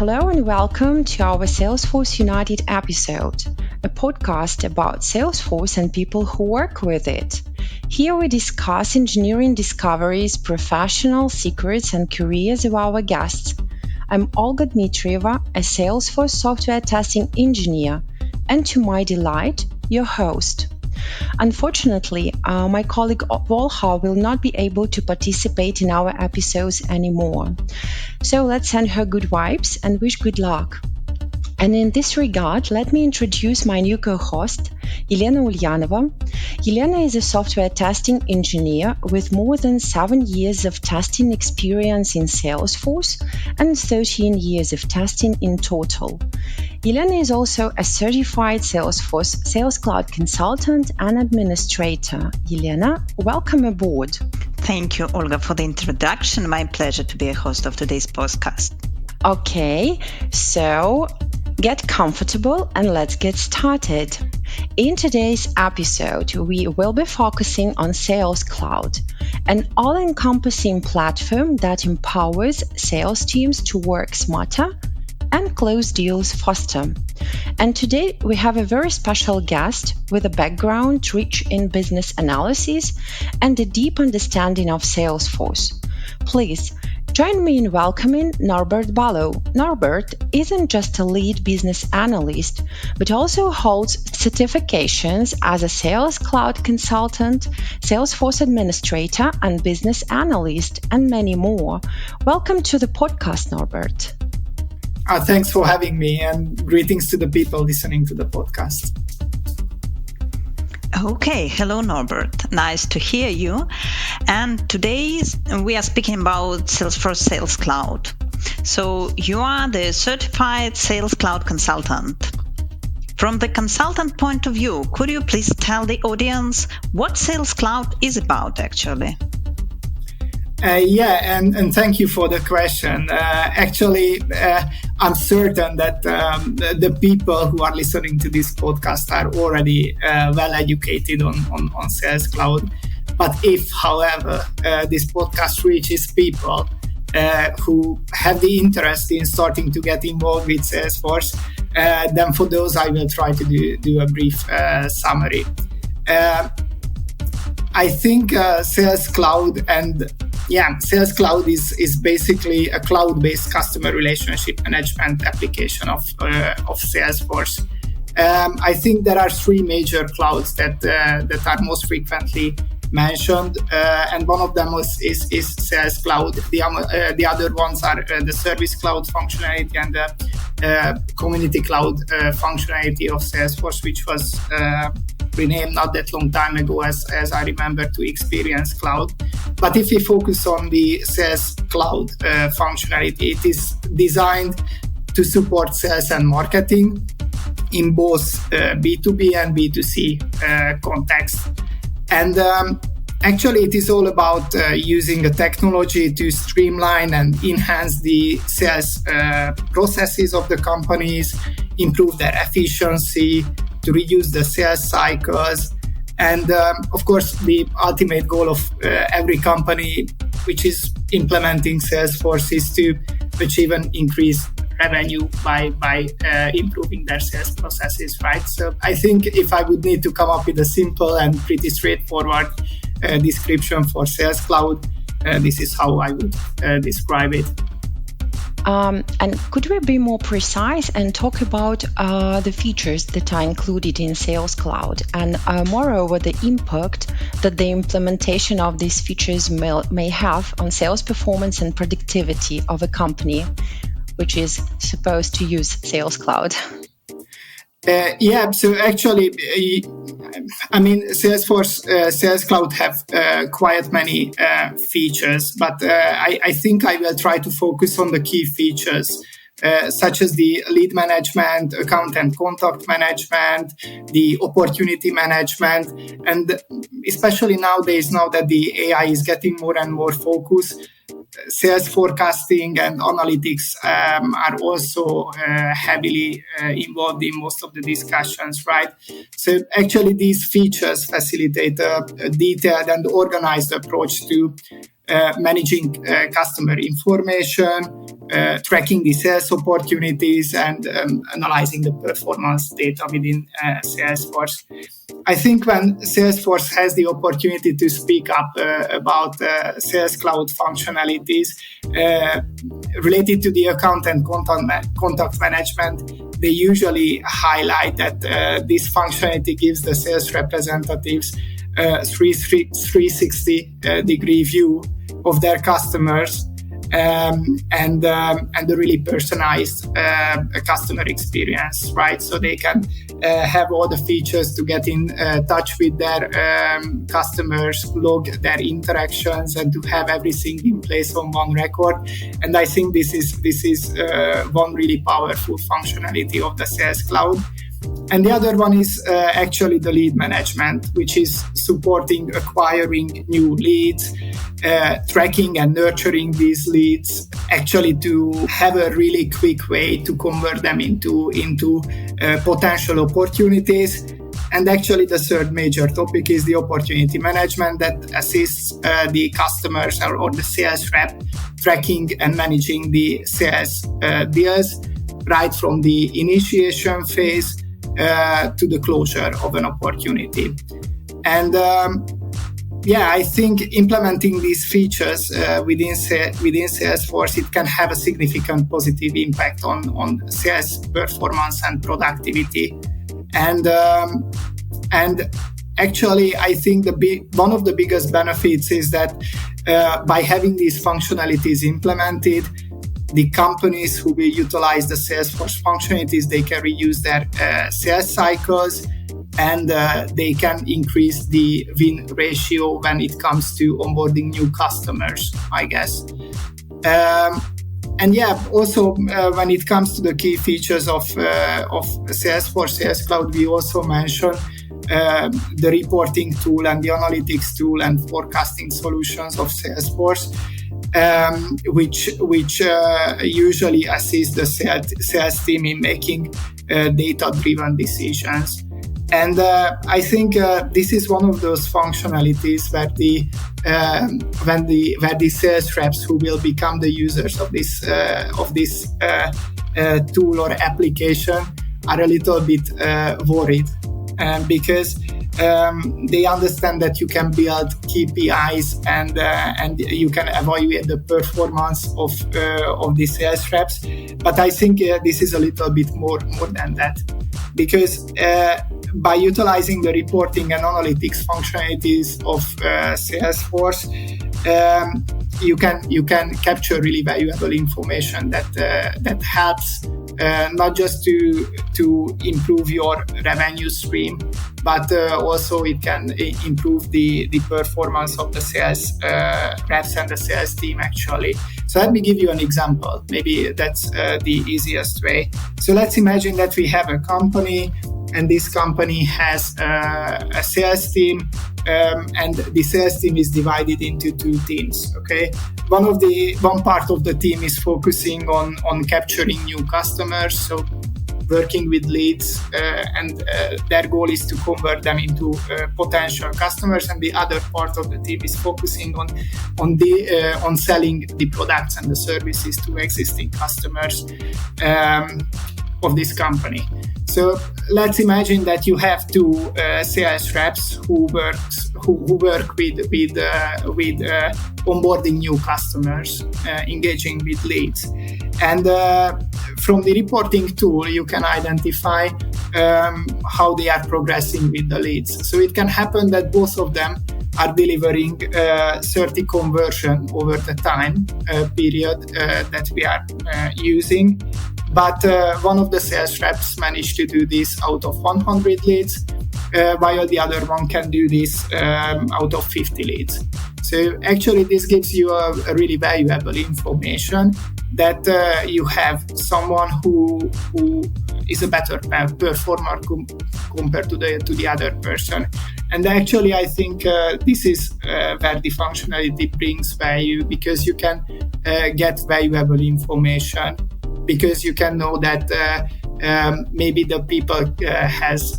Hello and welcome to our Salesforce United episode, a podcast about Salesforce and people who work with it. Here we discuss engineering discoveries, professional secrets, and careers of our guests. I'm Olga Dmitrieva, a Salesforce software testing engineer, and to my delight, your host. Unfortunately, my colleague Volha will not be able to participate in our episodes anymore. So let's send her good vibes and wish good luck. And in this regard, let me introduce my new co-host, Elena Ulyanova. Elena is a software testing engineer with more than 7 years of testing experience in Salesforce and 13 years of testing in total. Elena is also a certified Salesforce Sales Cloud consultant and administrator. Elena, welcome aboard. Thank you, Olga, for the introduction. My pleasure to be a host of today's podcast. Okay, so get comfortable and let's get started. In today's episode, we will be focusing on Sales Cloud, an all-encompassing platform that empowers sales teams to work smarter and close deals faster. And today we have a very special guest with a background rich in business analysis and a deep understanding of Salesforce. Please join me in welcoming Norbert Balogh. Norbert isn't just a lead business analyst, but also holds certifications as a Sales Cloud consultant, Salesforce administrator, and business analyst, and many more. Welcome to the podcast, Norbert. Thanks for having me, and greetings to the people listening to the podcast. Okay, hello Norbert, nice to hear you. And today we are speaking about Salesforce Sales Cloud. So you are the certified Sales Cloud consultant. From the consultant point of view, could you please tell the audience what Sales Cloud is about actually? And thank you for the question. I'm certain that the people who are listening to this podcast are already well educated on Sales Cloud. But if, however, this podcast reaches people who have the interest in starting to get involved with Salesforce, then for those I will try to do a brief summary. I think Sales Cloud Sales Cloud is basically a cloud-based customer relationship management application of Salesforce. I think there are three major clouds that are most frequently mentioned, and one of them is Sales Cloud. The other ones are the Service Cloud functionality and the Community Cloud functionality of Salesforce, which was renamed not that long time ago, as I remember, to Experience Cloud. But if we focus on the Sales Cloud functionality, it is designed to support sales and marketing in both B2B and B2C context. And actually, it is all about using the technology to streamline and enhance the sales processes of the companies, improve their efficiency, to reduce the sales cycles. And of course, the ultimate goal of every company which is implementing Salesforce is to achieve an increased revenue by improving their sales processes, right? So I think if I would need to come up with a simple and pretty straightforward description for Sales Cloud, this is how I would describe it. And could we be more precise and talk about the features that are included in Sales Cloud and moreover the impact that the implementation of these features may have on sales performance and productivity of a company which is supposed to use Sales Cloud? So actually, Salesforce Sales Cloud have quite many features, but I think I will try to focus on the key features, such as the lead management, account and contact management, the opportunity management, and especially nowadays, now that the AI is getting more and more focused, sales forecasting and analytics are also heavily involved in most of the discussions, right? So actually these features facilitate a detailed and organized approach to managing customer information, tracking the sales opportunities and analyzing the performance data within Salesforce. I think when Salesforce has the opportunity to speak up about Sales Cloud functionalities related to the account and contact management, they usually highlight that this functionality gives the sales representatives 360-degree view of their customers and a really personalized customer experience, right? So they can have all the features to get in touch with their customers, log their interactions, and to have everything in place on one record. And I think this is one really powerful functionality of the Sales Cloud. And the other one is actually the lead management, which is supporting acquiring new leads, tracking and nurturing these leads, actually to have a really quick way to convert them into potential opportunities. And actually the third major topic is the opportunity management that assists the customers or the sales rep tracking and managing the sales deals right from the initiation phase to the closure of an opportunity. And I think implementing these features within Salesforce, it can have a significant positive impact on sales performance and productivity. And actually, I think one of the biggest benefits is that by having these functionalities implemented, the companies who will utilize the Salesforce functionalities, they can reuse their sales cycles, and they can increase the win ratio when it comes to onboarding new customers, I guess. Also when it comes to the key features of Salesforce Sales Cloud, we also mentioned the reporting tool and the analytics tool and forecasting solutions of Salesforce. Which usually assist the sales team in making data-driven decisions. And I think this is one of those functionalities where the sales reps who will become the users of this tool or application are a little bit worried because they understand that you can build KPIs and you can evaluate the performance of the sales reps. But I think this is a little bit more than that, because by utilizing the reporting and analytics functionalities of Salesforce, you can capture really valuable information that helps not just to improve your revenue stream, but also it can improve the performance of the sales reps and the sales team actually. So let me give you an example. Maybe that's the easiest way. So let's imagine that we have a company, and this company has a sales team, and the sales team is divided into two teams. Okay, one part of the team is focusing on capturing new customers, so working with leads, and their goal is to convert them into potential customers. And the other part of the team is focusing on selling the products and the services to existing customers of this company. So let's imagine that you have two sales reps who work with onboarding new customers, engaging with leads. And from the reporting tool, you can identify how they are progressing with the leads. So it can happen that both of them are delivering 30 conversion over the time period that we are using. But one of the sales reps managed to do this out of 100 leads, while the other one can do this out of 50 leads. So actually this gives you a really valuable information that you have someone who is a better performer compared to the other person. And actually I think this is where the functionality brings value, because you can get valuable information, because you can know that maybe the people has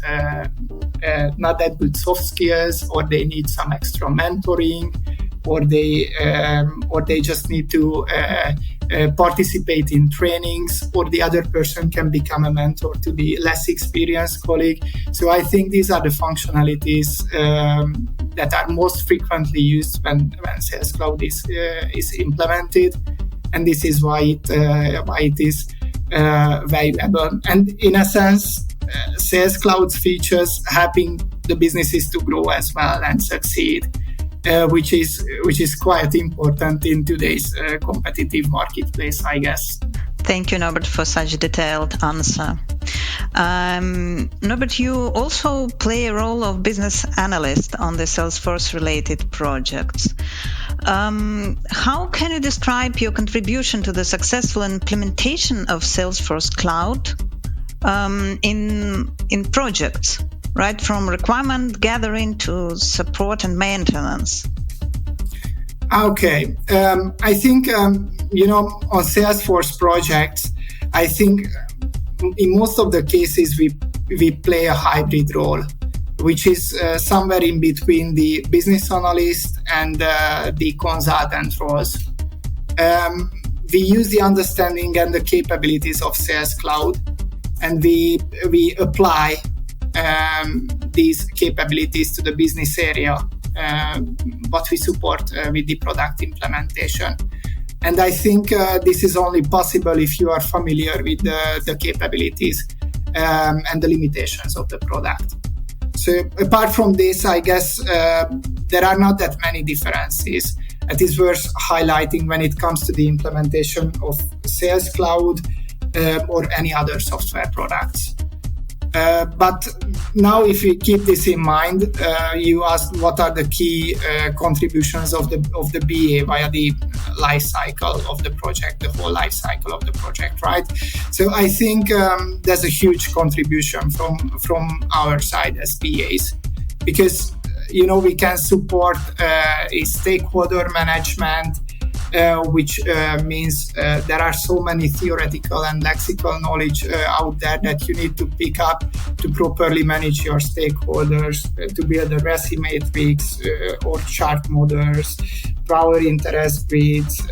not that good soft skills, or they need some extra mentoring, or they just need to participate in trainings, or the other person can become a mentor to the less experienced colleague. So I think these are the functionalities that are most frequently used when Sales Cloud is implemented, and this is why it is valuable. And in a sense, Sales Cloud's features helping the businesses to grow as well and succeed, which is quite important in today's competitive marketplace, I guess. Thank you, Norbert, for such a detailed answer. Norbert, you also play a role of business analyst on the Salesforce-related projects. How can you describe your contribution to the successful implementation of Salesforce Cloud in projects, right from requirement gathering to support and maintenance? Okay, I think on Salesforce projects, I think in most of the cases we play a hybrid role, which is somewhere in between the business analyst and the consultant roles. We use the understanding and the capabilities of Sales Cloud, and we apply these capabilities to the business area, what we support with the product implementation. And I think this is only possible if you are familiar with the capabilities and the limitations of the product. So apart from this, I guess there are not that many differences. It is worth highlighting when it comes to the implementation of Sales Cloud or any other software products. But now, if you keep this in mind, you asked what are the key contributions of the BA via the life cycle of the project, the whole life cycle of the project, right? So I think there's a huge contribution from our side as BAs, because we can support a stakeholder management, which means there are so many theoretical and lexical knowledge out there that you need to pick up to properly manage your stakeholders, to build a RACI matrix or chart models, power interest grids,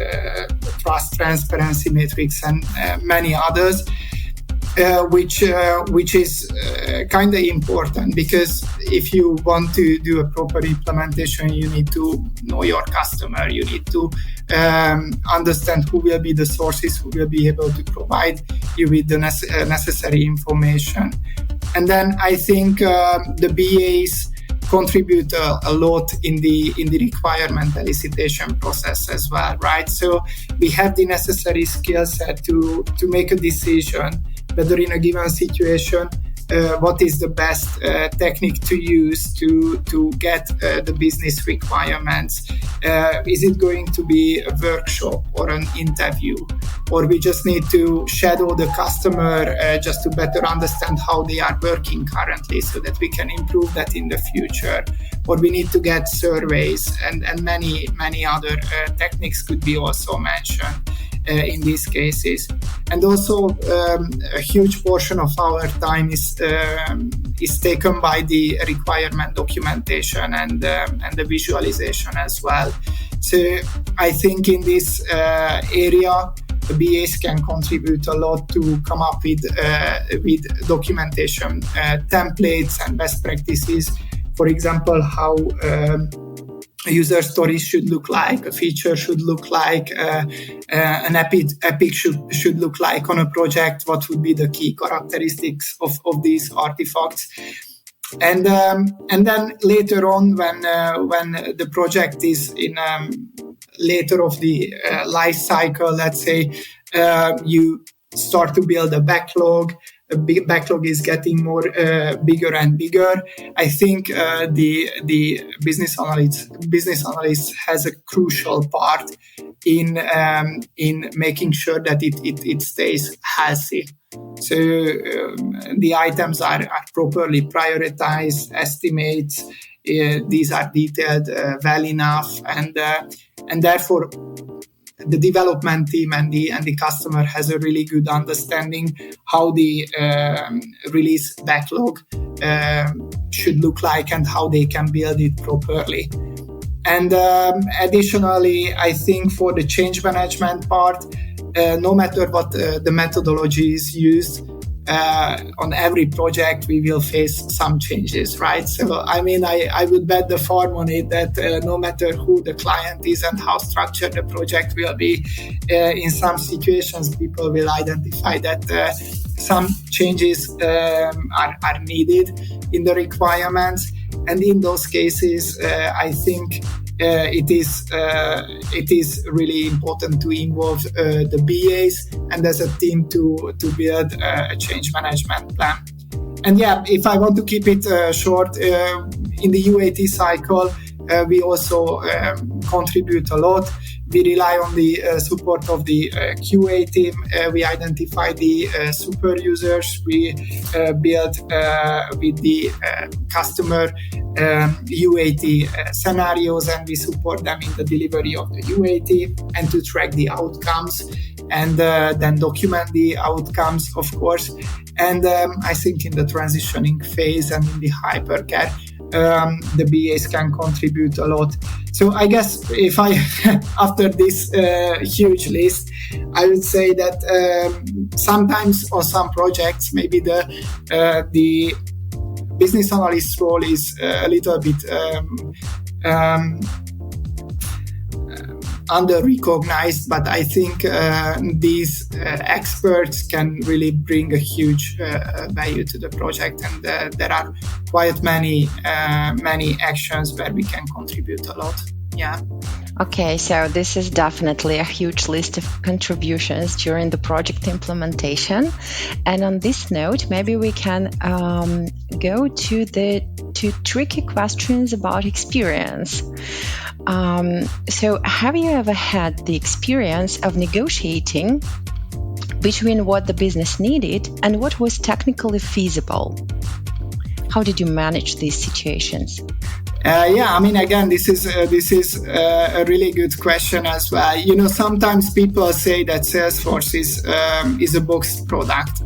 trust transparency matrix, and many others. Which is kind of important, because if you want to do a proper implementation, you need to know your customer. You need to understand who will be the sources who will be able to provide you with the necessary information. And then I think the BAs contribute a lot in the requirement elicitation process as well, right? So we have the necessary skill set to make a decision whether in a given situation what is the best technique to use to get the business requirements. Is it going to be a workshop or an interview? Or we just need to shadow the customer just to better understand how they are working currently so that we can improve that in the future. Or we need to get surveys, and many other techniques could be also mentioned in these cases. And also a huge portion of our time is taken by the requirement documentation and the visualization as well. So I think in this area, the BAs can contribute a lot to come up with documentation templates and best practices. For example, how user stories should look like, a feature should look like, an epic should look like on a project, what would be the key characteristics of these artifacts. And then later on, when the project is in later of the life cycle, let's say, you start to build a backlog. A big backlog is getting more bigger and bigger. I think the business analyst has a crucial part in making sure that it stays healthy. So the items are properly prioritized, estimates. These are detailed well enough, and therefore the development team and the customer has a really good understanding how the release backlog should look like and how they can build it properly. And additionally, I think for the change management part, no matter what the methodology is used, on every project we will face some changes, right? So I would bet the farm on it that no matter who the client is and how structured the project will be, in some situations people will identify that some changes are needed in the requirements, and in those cases I think it is really important to involve the BAs and as a team to build a change management plan. And yeah, if I want to keep it short, in the UAT cycle, we also contribute a lot. We rely on the support of the QA team. We identify the super users. We build with the customer UAT scenarios, and we support them in the delivery of the UAT and to track the outcomes and then document the outcomes, of course. And I think in the transitioning phase and in the hypercare, the BAs can contribute a lot. So I guess if I, after this huge list, I would say that sometimes on some projects, maybe the business analyst role is a little bit under-recognized, but I think these experts can really bring a huge value to the project, and there are quite many actions where we can contribute a lot. Yeah. Okay, so this is definitely a huge list of contributions during the project implementation. And on this note, maybe we can go to the two tricky questions about experience. So have you ever had the experience of negotiating between what the business needed and what was technically feasible? How did you manage these situations? Again, this is a really good question as well. Sometimes people say that Salesforce is a boxed product,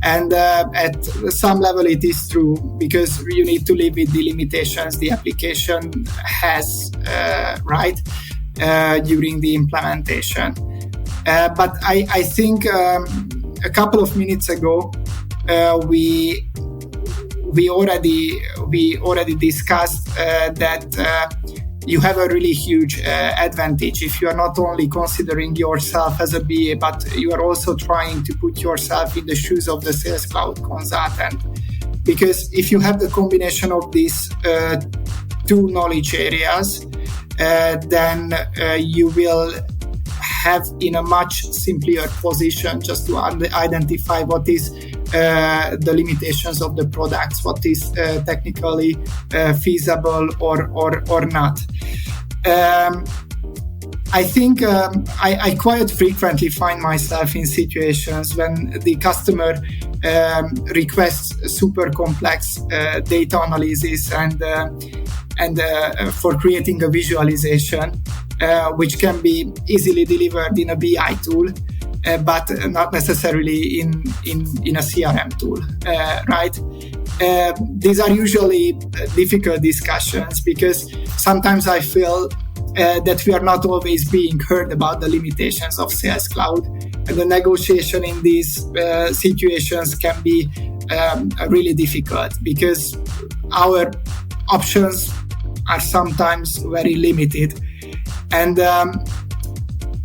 and at some level it is true, because you need to live with the limitations the application has, during the implementation. But I think a couple of minutes ago we already discussed that you have a really huge advantage if you are not only considering yourself as a BA, but you are also trying to put yourself in the shoes of the Sales Cloud consultant. Because if you have the combination of these two knowledge areas, then you will have in a much simpler position just to identify what is the limitations of the products, what is technically feasible or not. I think I quite frequently find myself in situations when the customer requests super complex data analysis and for creating a visualization, which can be easily delivered in a BI tool, but not necessarily in a CRM tool, right? These are usually difficult discussions, because sometimes I feel that we are not always being heard about the limitations of Sales Cloud, and the negotiation in these situations can be really difficult, because our options are sometimes very limited. And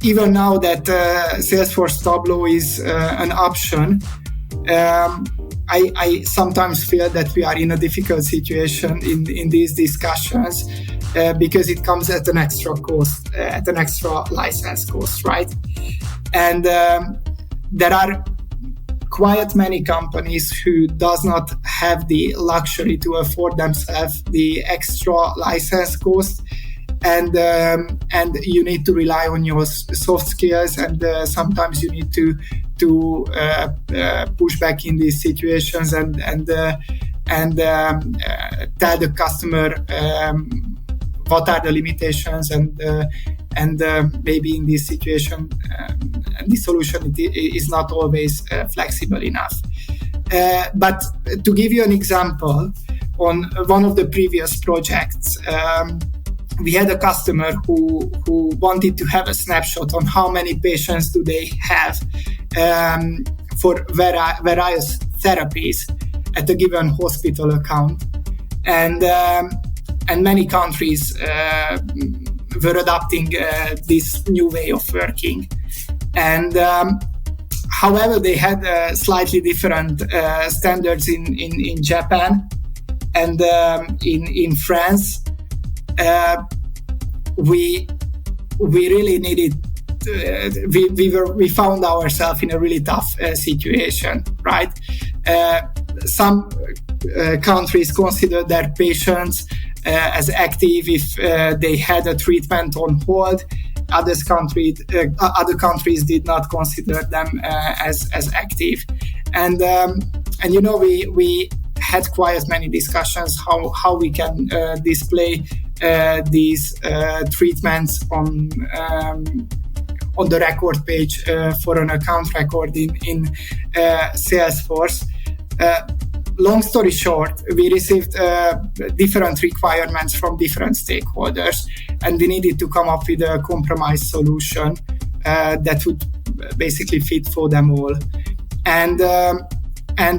even now that Salesforce Tableau is an option, I sometimes feel that we are in a difficult situation in these discussions, because it comes at an extra cost, at an extra license cost, right? And there are quite many companies who does not have the luxury to afford themselves the extra license cost. And you need to rely on your soft skills, and sometimes you need to push back in these situations and tell the customer what are the limitations, and maybe in this situation the solution is not always flexible enough. But to give you an example, on one of the previous projects, we had a customer who wanted to have a snapshot on how many patients do they have for various therapies at a given hospital account, and many countries were adopting this new way of working, and however they had slightly different standards in Japan and in France. We really needed. We found ourselves in a really tough situation, right? Some countries consider their patients as active if they had a treatment on hold. Other countries did not consider them as active, and we had quite many discussions how we can display these treatments on the record page for an account record in Salesforce. Long story short, we received different requirements from different stakeholders, and we needed to come up with a compromise solution that would basically fit for them all. And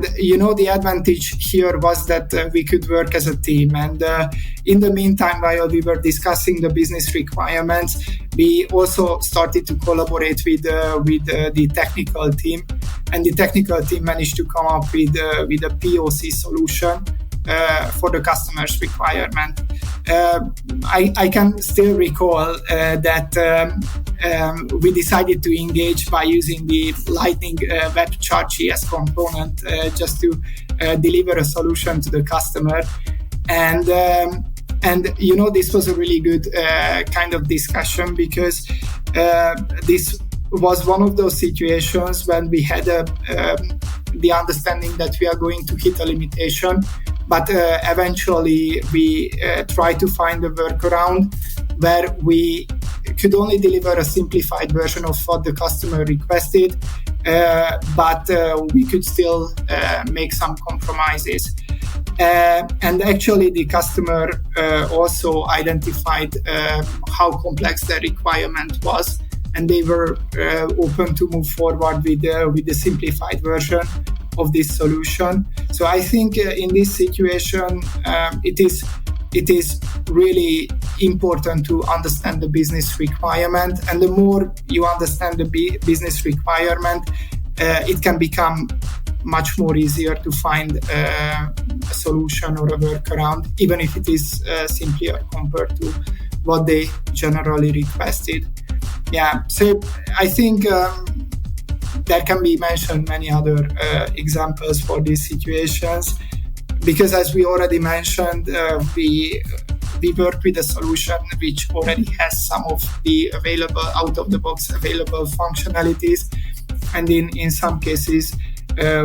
the advantage here was that we could work as a team. And in the meantime, while we were discussing the business requirements, we also started to collaborate with the technical team. And the technical team managed to come up with a POC solution for the customer's requirement. I can still recall that we decided to engage by using the Lightning Web Chart.js component just to deliver a solution to the customer. And this was a really good kind of discussion, because this was one of those situations when we had the understanding that we are going to hit a limitation, but eventually we tried to find a workaround where we could only deliver a simplified version of what the customer requested, but we could still make some compromises. And actually the customer also identified how complex the requirement was, and they were open to move forward with the simplified version of this solution. So I think in this situation, it is really important to understand the business requirement, and the more you understand the business requirement, it can become much more easier to find a solution or a workaround, even if it is simpler compared to what they generally requested. Yeah, so I think there can be mentioned many other examples for these situations, because as we already mentioned, we work with a solution which already has some of the available out-of-the-box available functionalities, and in some cases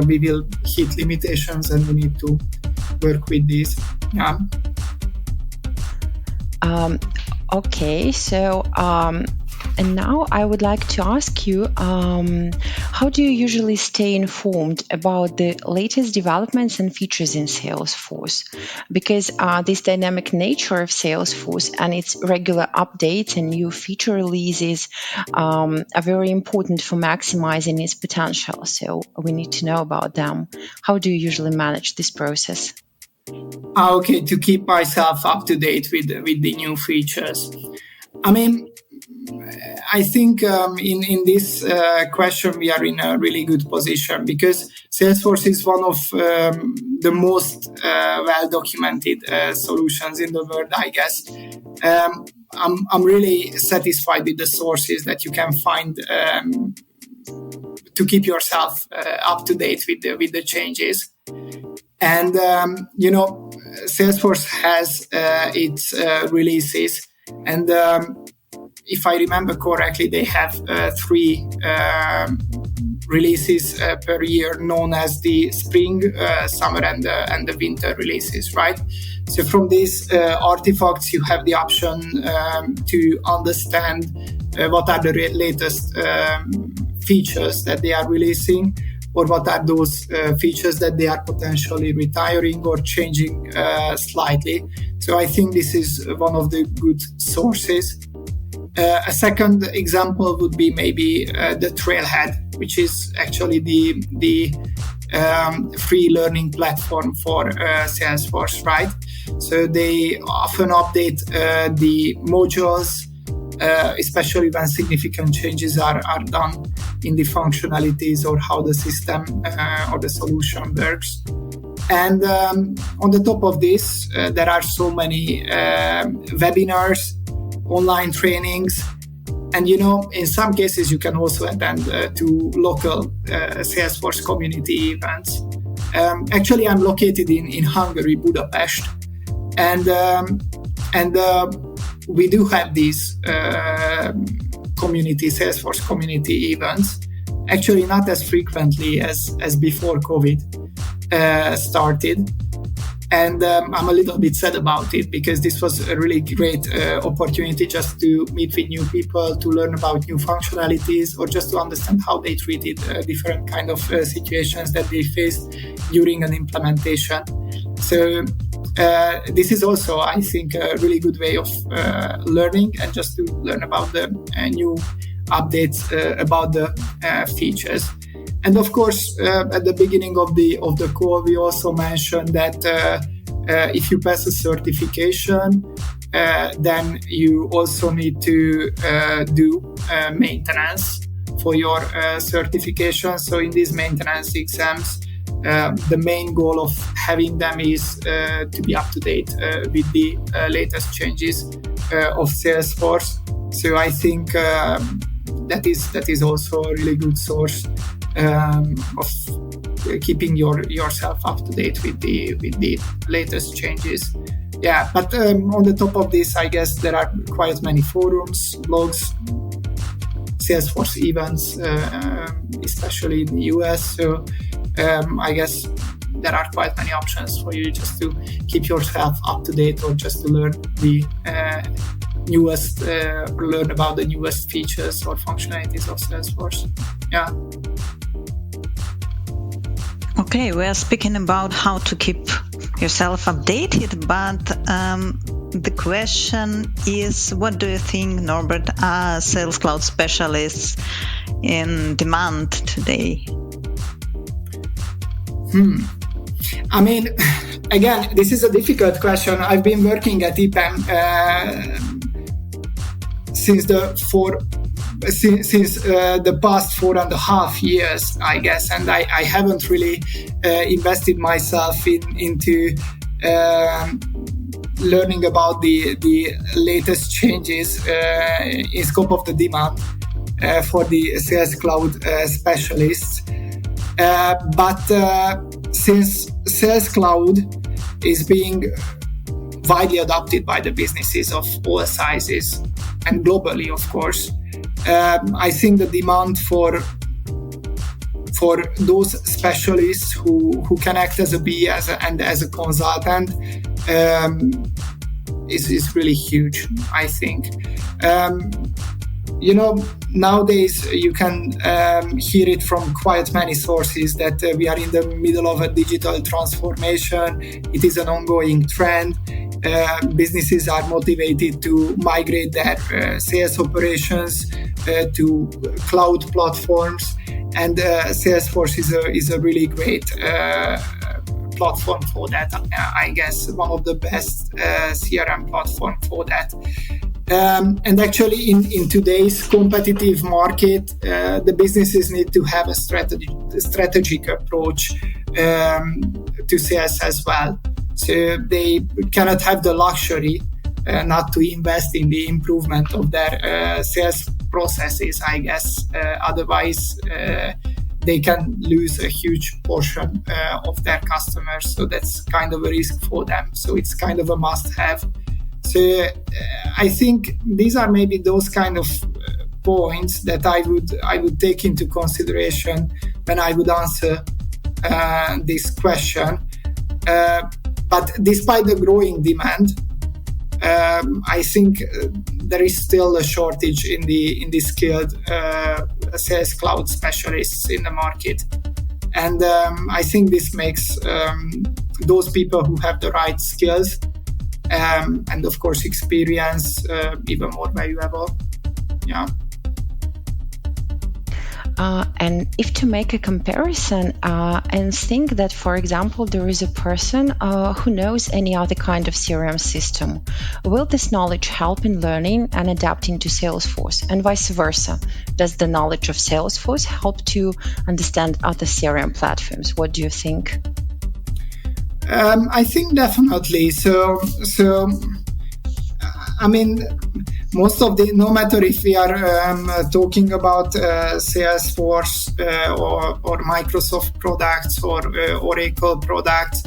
we will hit limitations and we need to work with these. Yeah. Okay, so and now I would like to ask you, how do you usually stay informed about the latest developments and features in Salesforce? Because this dynamic nature of Salesforce and its regular updates and new feature releases are very important for maximizing its potential. So we need to know about them. How do you usually manage this process? Okay, to keep myself up to date with the new features. I mean, I think in this question we are in a really good position, because Salesforce is one of the most well-documented solutions in the world, I guess. I'm really satisfied with the sources that you can find to keep yourself up to date with the changes. And Salesforce has its releases, and if I remember correctly, they have 3 releases per year, known as the spring, summer, and the winter releases, right? So from these artifacts, you have the option to understand what are the latest features that they are releasing, or what are those features that they are potentially retiring or changing slightly. So I think this is one of the good sources. A second example would be maybe the Trailhead, which is actually the free learning platform for Salesforce, right? So they often update the modules, especially when significant changes are done in the functionalities or how the system or the solution works. And on the top of this, there are so many webinars, online trainings, and in some cases you can also attend to local Salesforce community events. Actually, I'm located in Hungary, Budapest, and we do have these Salesforce community events. Actually, not as frequently as before COVID started. And I'm a little bit sad about it, because this was a really great opportunity just to meet with new people, to learn about new functionalities, or just to understand how they treated different kind of situations that they faced during an implementation. So this is also, I think, a really good way of learning, and just to learn about the new updates about the features. And of course, at the beginning of the call, we also mentioned that if you pass a certification, then you also need to do maintenance for your certification. So in these maintenance exams, the main goal of having them is to be up to date with the latest changes of Salesforce. So I think that is also a really good source of keeping yourself up to date with the latest changes. Yeah, but on the top of this, I guess there are quite many forums, blogs, Salesforce events, especially in the US. So I guess there are quite many options for you just to keep yourself up to date, or just to learn the newest, learn about the newest features or functionalities of Salesforce. Yeah. Okay, we are speaking about how to keep yourself updated, but the question is, what do you think, Norbert, are Sales Cloud specialists in demand today? I mean, again, this is a difficult question. I've been working at 𝐒𝐚𝐥𝐞𝐬𝐿 since the past 4.5 years, I guess, and I haven't really invested myself into learning about the latest changes in scope of the demand for the Sales Cloud specialists. But since Sales Cloud is being widely adopted by the businesses of all sizes and globally, of course, I think the demand for those specialists who can act as a BE and as a consultant is really huge, I think. Nowadays you can hear it from quite many sources that we are in the middle of a digital transformation. It is an ongoing trend. Businesses are motivated to migrate their sales operations to cloud platforms, and Salesforce is a really great platform for that. I guess one of the best CRM platform for that. And actually, in today's competitive market, the businesses need to have a strategic approach to sales as well. So they cannot have the luxury not to invest in the improvement of their sales processes, I guess. Otherwise, they can lose a huge portion of their customers. So that's kind of a risk for them. So it's kind of a must-have. So I think these are maybe those kind of points that I would take into consideration when I would answer this question. But despite the growing demand, I think there is still a shortage in the skilled Sales Cloud specialists in the market. And I think this makes those people who have the right skills and of course experience even more valuable. Yeah. And if to make a comparison and think that, for example, there is a person who knows any other kind of CRM system, will this knowledge help in learning and adapting to Salesforce, and vice versa? Does the knowledge of Salesforce help to understand other CRM platforms? What do you think? I think definitely. So I mean, most of the, no matter if we are talking about Salesforce or Microsoft products or Oracle products,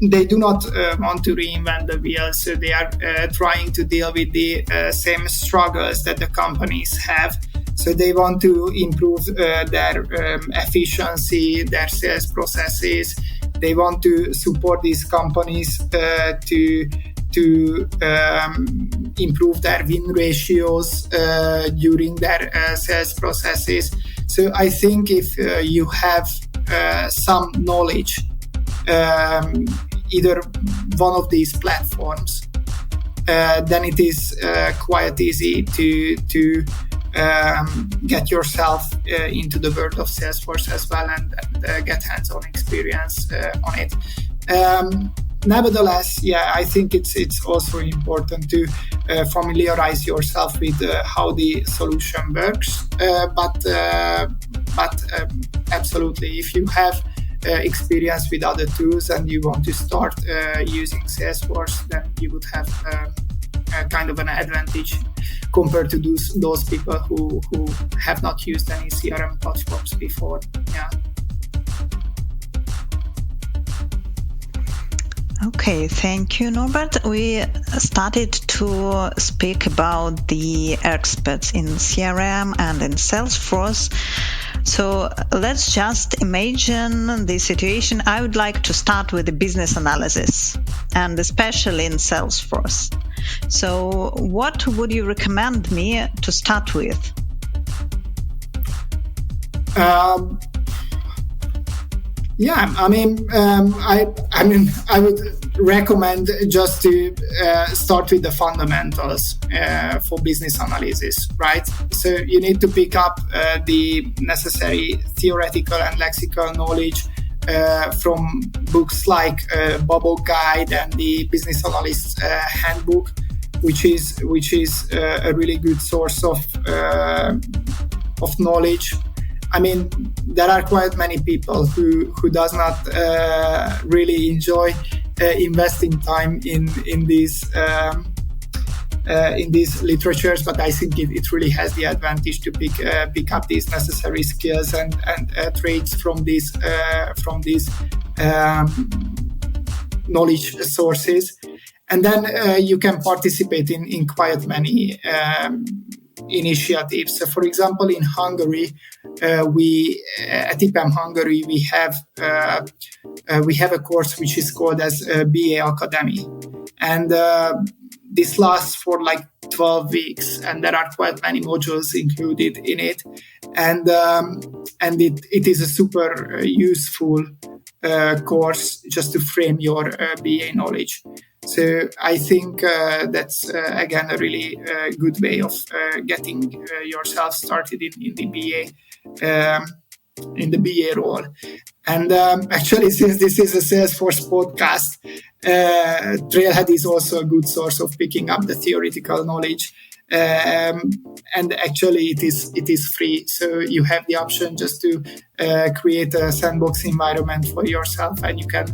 they do not want to reinvent the wheel. So they are trying to deal with the same struggles that the companies have. So they want to improve their efficiency, their sales processes. They want to support these companies to improve their win ratios during their sales processes. So I think if you have some knowledge, either one of these platforms, then it is quite easy to get yourself into the world of Salesforce as well and get hands-on experience on it. Nevertheless, I think it's also important to familiarize yourself with how the solution works. But absolutely, if you have experience with other tools and you want to start using Salesforce, then you would have kind of an advantage compared to those people who have not used any CRM platforms before. Yeah. Okay, thank you, Norbert. We started to speak about the experts in CRM and in Salesforce. So let's just imagine the situation. I would like to start with the business analysis, and especially in Salesforce. So what would you recommend me to start with? I would recommend just to start with the fundamentals for business analysis, right? So you need to pick up the necessary theoretical and lexical knowledge from books like Bubble Guide and the Business Analysts Handbook, which is a really good source of knowledge. I mean, there are quite many people who does not really enjoy investing time in these literatures, but I think it really has the advantage to pick up these necessary skills and traits from these knowledge sources, and then you can participate in quite many initiatives. So, for example, in Hungary, we at IPAM Hungary we have a course which is called as BA Academy, and this lasts for like 12 weeks, and there are quite many modules included in it, and it is a super useful course just to frame your BA knowledge. So I think that's again a really good way of getting yourself started in the BA role. And actually, since this is a Salesforce podcast, Trailhead is also a good source of picking up the theoretical knowledge. And actually, it is free, so you have the option just to create a sandbox environment for yourself, and you can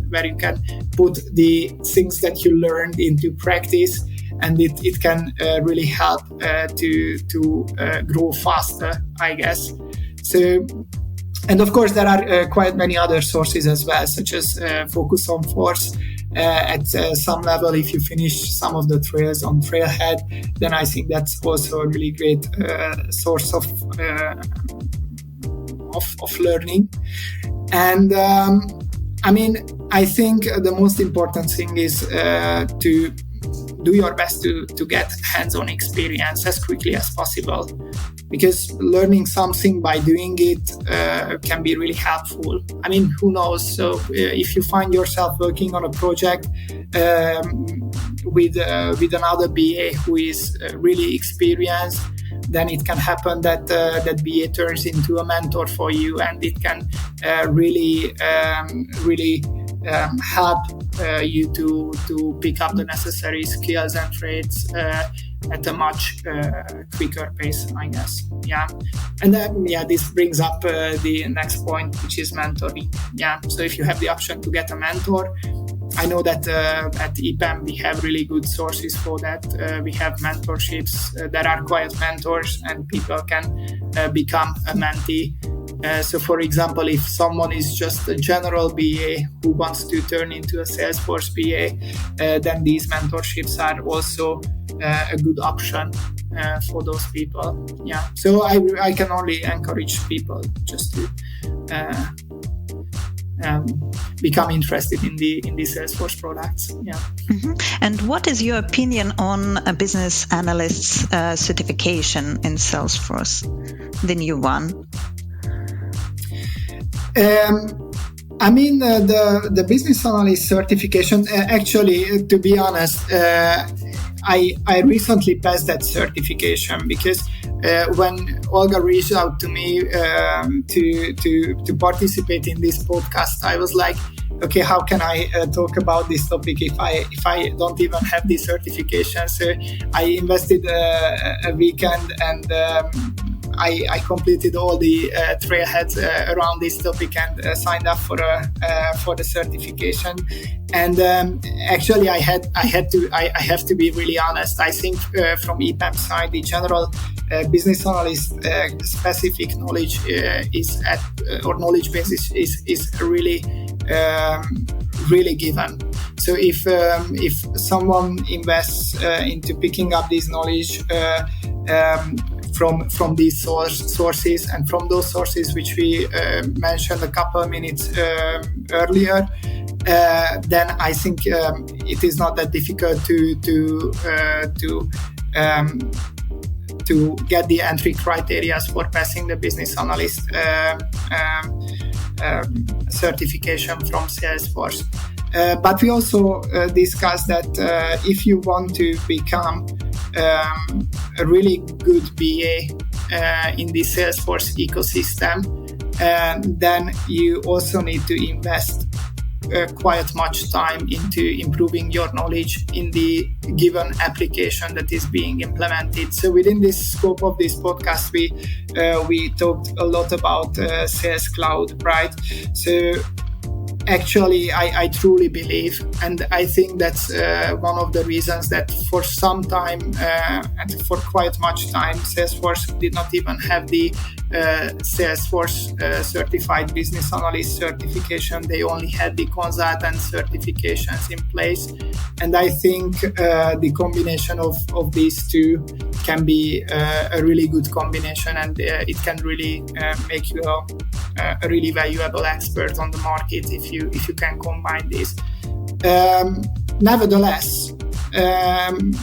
put the things that you learned into practice, and it can really help to grow faster, I guess. So. And of course, there are quite many other sources as well, such as Focus on Force. At some level, if you finish some of the trails on Trailhead, then I think that's also a really great source of learning. And I think the most important thing is to do your best to get hands-on experience as quickly as possible. because learning something by doing it can be really helpful. I mean, who knows? So if you find yourself working on a project with another BA who is really experienced, then it can happen that that BA turns into a mentor for you, and it can really help you to pick up the necessary skills and traits at a much quicker pace, I guess. Yeah, and then this brings up the next point, which is mentoring. Yeah, so if you have the option to get a mentor, I know that at 𝐒𝐴M we have really good sources for that. We have mentorships. There are quiet mentors, and people can become a mentee. So, for example, if someone is just a general BA who wants to turn into a Salesforce BA, then these mentorships are also a good option for those people. Yeah. So I can only encourage people just to become interested in the Salesforce products. Yeah. Mm-hmm. And what is your opinion on a business analyst's certification in Salesforce, the new one? I mean, the business analyst certification, actually, to be honest, I recently passed that certification because when Olga reached out to me to participate in this podcast, I was like, okay, how can I talk about this topic if I don't even have this certification? So I invested a weekend, and I completed all the trailheads around this topic and signed up for the certification. And actually, I have to be really honest. I think from 𝐒𝐴M side, the general business analyst specific knowledge is at or knowledge base is really really given. So if someone invests into picking up this knowledge from these sources and from those sources which we mentioned a couple of minutes earlier, then I think it is not that difficult to get the entry criteria for passing the business analyst certification from Salesforce. But we also discussed that if you want to become a really good BA in the Salesforce ecosystem, then you also need to invest quite much time into improving your knowledge in the given application that is being implemented. So within this scope of this podcast, we talked a lot about Sales Cloud, right? So actually, I truly believe, and I think that's one of the reasons that for some time and for quite much time, Salesforce did not even have the Salesforce Certified Business Analyst certification. They only had the consultant certifications in place. And I think the combination of these two can be a really good combination, and it can really make you a really valuable expert on the market if you can combine this. Nevertheless,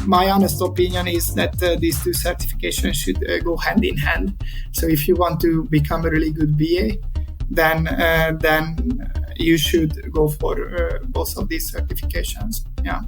my honest opinion is that these two certifications should go hand in hand. So if you want to become a really good BA, then you should go for both of these certifications. Yeah.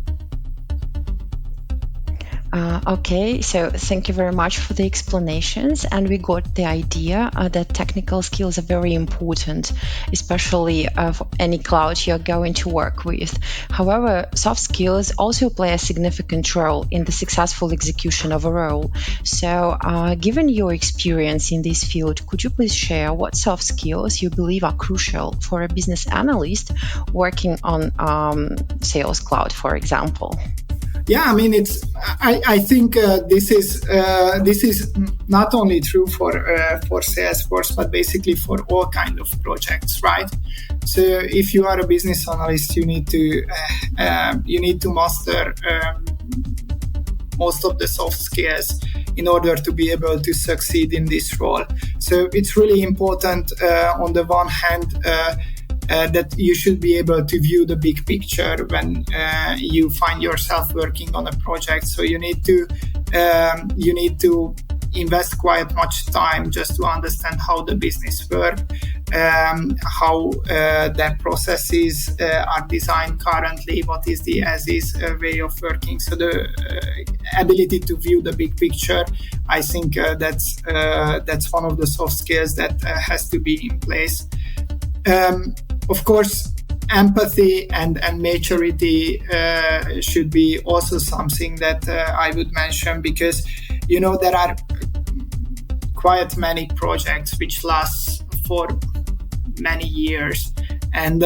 Okay, so thank you very much for the explanations, and we got the idea that technical skills are very important, especially for any cloud you're going to work with. However, soft skills also play a significant role in the successful execution of a role. So, given your experience in this field, could you please share what soft skills you believe are crucial for a business analyst working on Sales Cloud, for example? Yeah, I mean, I think this is not only true for Salesforce, but basically for all kinds of projects, right? So if you are a business analyst, you need to master most of the soft skills in order to be able to succeed in this role. So it's really important on the one hand that you should be able to view the big picture when you find yourself working on a project. So you need to invest quite much time just to understand how the business works, how their processes are designed currently, what is the as-is way of working. So the ability to view the big picture, I think that's one of the soft skills that has to be in place. Of course, empathy and maturity should be also something that I would mention, because there are quite many projects which last for many years, and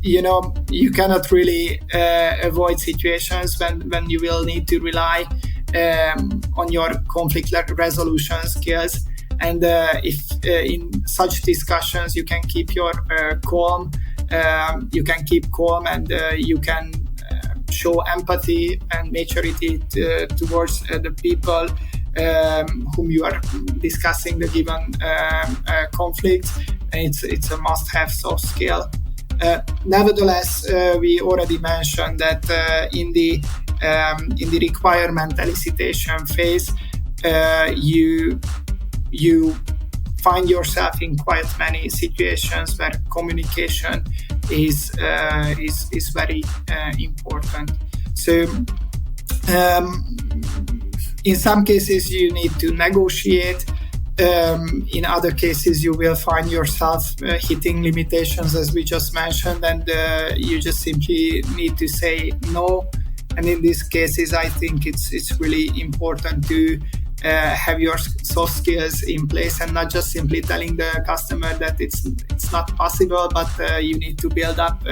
you cannot really avoid situations when you will need to rely on your conflict resolution skills. And if in such discussions you can keep your calm, you can keep calm, and you can show empathy and maturity towards the people whom you are discussing the given conflict. And it's a must-have soft skill. Nevertheless, we already mentioned that in the requirement elicitation phase, you find yourself in quite many situations where communication is very important. So in some cases you need to negotiate. In other cases you will find yourself hitting limitations, as we just mentioned, and you just simply need to say no. And in these cases, I think it's really important to have your soft skills in place, and not just simply telling the customer that it's not possible, but you need to build up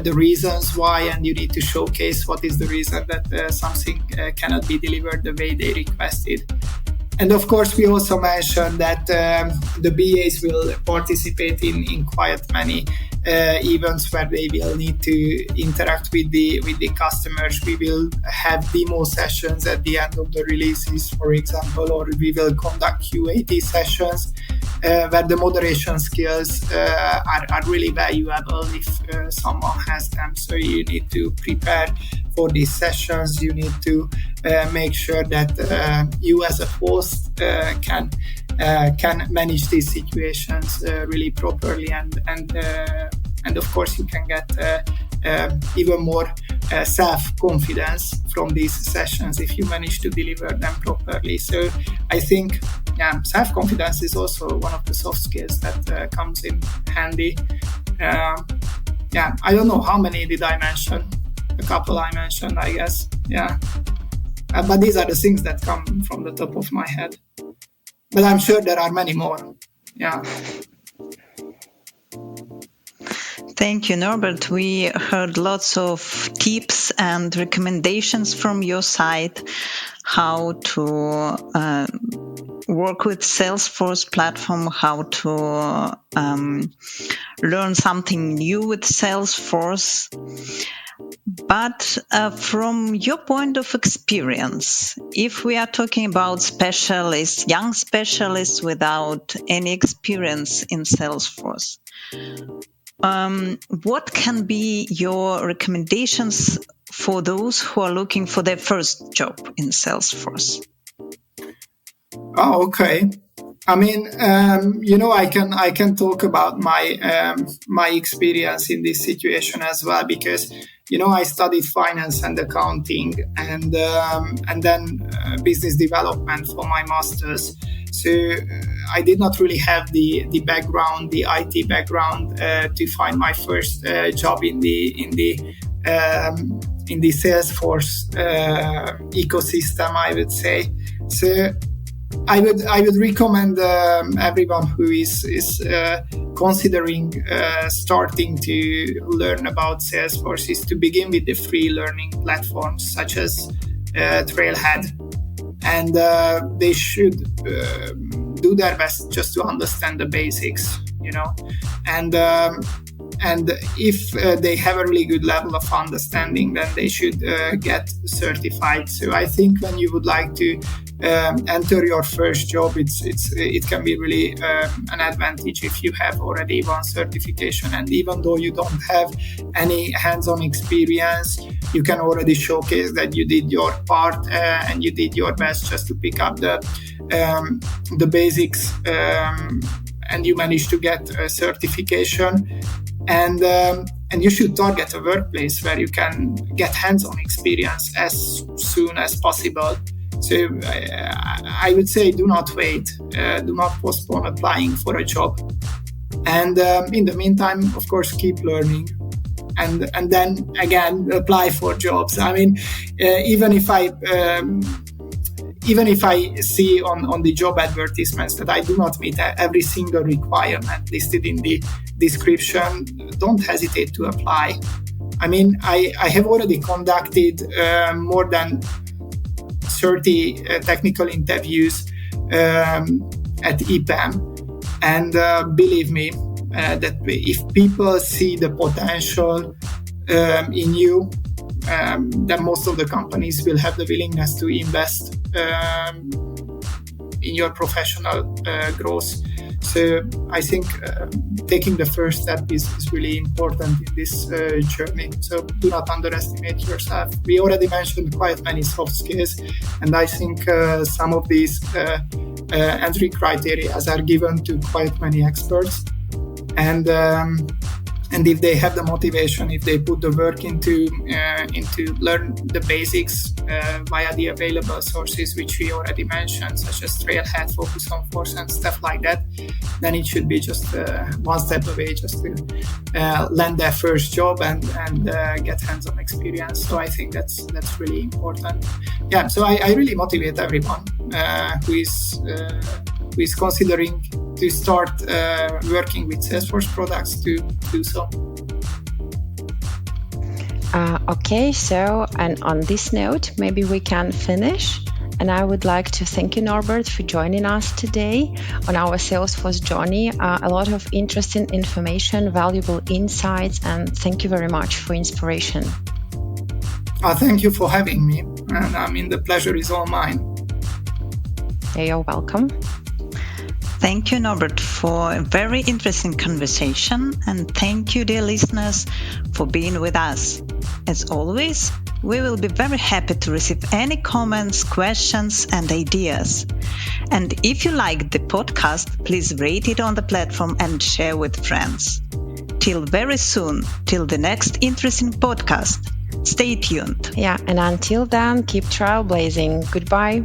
the reasons why, and you need to showcase what is the reason that something cannot be delivered the way they requested. And of course, we also mentioned that the BAs will participate in quite many events where they will need to interact with the customers. We will have demo sessions at the end of the releases, for example, or we will conduct QAT sessions where the moderation skills are really valuable if someone has them. So you need to prepare for these sessions. You need to make sure that you as a host can manage these situations really properly, and of course you can get even more self-confidence from these sessions if you manage to deliver them properly. So I think self-confidence is also one of the soft skills that comes in handy. I don't know how many did I mention. A couple I mentioned, I guess. But these are the things that come from the top of my head. But I'm sure there are many more. Thank you, Norbert. We heard lots of tips and recommendations from your side how to work with Salesforce platform, how to learn something new with Salesforce. But from your point of experience, if we are talking about specialists, young specialists without any experience in Salesforce, what can be your recommendations for those who are looking for their first job in Salesforce? Oh, okay. I mean, I can talk about my experience in this situation as well, because I studied finance and accounting, and then business development for my master's. So I did not really have the background, the IT background, to find my first job in the Salesforce ecosystem, I would say. So I would recommend everyone who is considering starting to learn about Salesforce is to begin with the free learning platforms such as Trailhead, and they should do their best just to understand the basics, and if they have a really good level of understanding, then they should get certified. So I think when you would like to enter your first job, it can be really an advantage if you have already one certification. And even though you don't have any hands-on experience, you can already showcase that you did your part and you did your best just to pick up the basics, and you managed to get a certification. And you should target a workplace where you can get hands-on experience as soon as possible. So I would say do not wait, do not postpone applying for a job. And in the meantime, of course, keep learning. And then again, apply for jobs. I mean, even if I see on the job advertisements that I do not meet every single requirement listed in the description, don't hesitate to apply. I mean, I have already conducted more than 30 technical interviews at 𝐒𝐚𝐥𝐞𝐬𝐿, and believe me, that if people see the potential in you, then most of the companies will have the willingness to invest in your professional growth. So I think taking the first step is really important in this journey. So do not underestimate yourself. We already mentioned quite many soft skills, and I think some of these entry criteria are given to quite many experts. And if they have the motivation, if they put the work into learn the basics via the available sources, which we already mentioned, such as Trailhead, Focus on Force, and stuff like that, then it should be just one step away just to land their first job and get hands-on experience. So I think that's really important. Yeah, so I really motivate everyone who is considering to start working with Salesforce products to do so. Okay, so and on this note, maybe we can finish. And I would like to thank you, Norbert, for joining us today on our Salesforce journey. A lot of interesting information, valuable insights, and thank you very much for inspiration. Thank you for having me. And I mean, the pleasure is all mine. Yeah, you're welcome. Thank you, Norbert, for a very interesting conversation. And thank you, dear listeners, for being with us. As always, we will be very happy to receive any comments, questions, and ideas. And if you like the podcast, please rate it on the platform and share with friends. Till very soon, till the next interesting podcast. Stay tuned. Yeah, and until then, keep trailblazing. Goodbye.